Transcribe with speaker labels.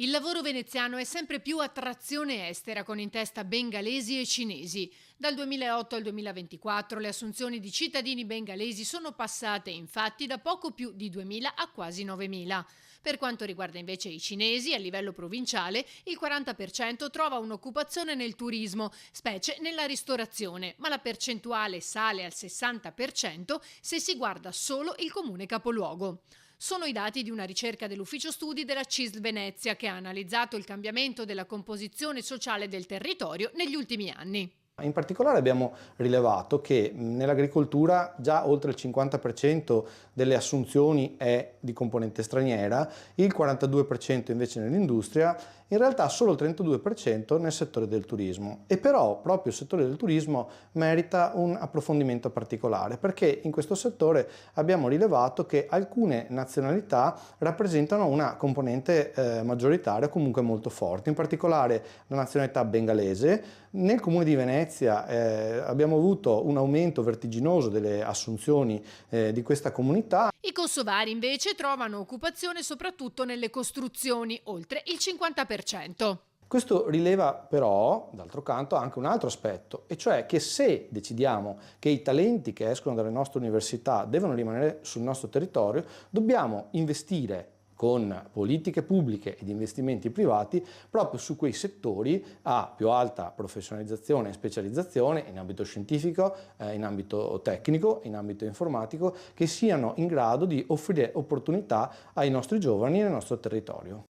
Speaker 1: Il lavoro veneziano è sempre più attrazione estera, con in testa bengalesi e cinesi. Dal 2008 al 2024 le assunzioni di cittadini bengalesi sono passate infatti da poco più di 2.000 a quasi 9.000. Per quanto riguarda invece i cinesi, a livello provinciale il 40% trova un'occupazione nel turismo, specie nella ristorazione, ma la percentuale sale al 60% se si guarda solo il comune capoluogo. Sono i dati di una ricerca dell'Ufficio Studi della CISL Venezia, che ha analizzato il cambiamento della composizione sociale del territorio negli ultimi anni.
Speaker 2: In particolare abbiamo rilevato che nell'agricoltura già oltre il 50% delle assunzioni è di componente straniera, il 42% invece nell'industria, in realtà solo il 32% nel settore del turismo. E però proprio il settore del turismo merita un approfondimento particolare, perché in questo settore abbiamo rilevato che alcune nazionalità rappresentano una componente maggioritaria, comunque molto forte, in particolare la nazionalità bengalese. Nel comune di Venezia abbiamo avuto un aumento vertiginoso delle assunzioni di questa comunità.
Speaker 1: I kosovari invece trovano occupazione soprattutto nelle costruzioni, oltre il 50%.
Speaker 2: Questo rileva però, d'altro canto, anche un altro aspetto, e cioè che se decidiamo che i talenti che escono dalle nostre università devono rimanere sul nostro territorio, dobbiamo investire con politiche pubbliche ed investimenti privati proprio su quei settori a più alta professionalizzazione e specializzazione in ambito scientifico, in ambito tecnico, in ambito informatico, che siano in grado di offrire opportunità ai nostri giovani nel nostro territorio.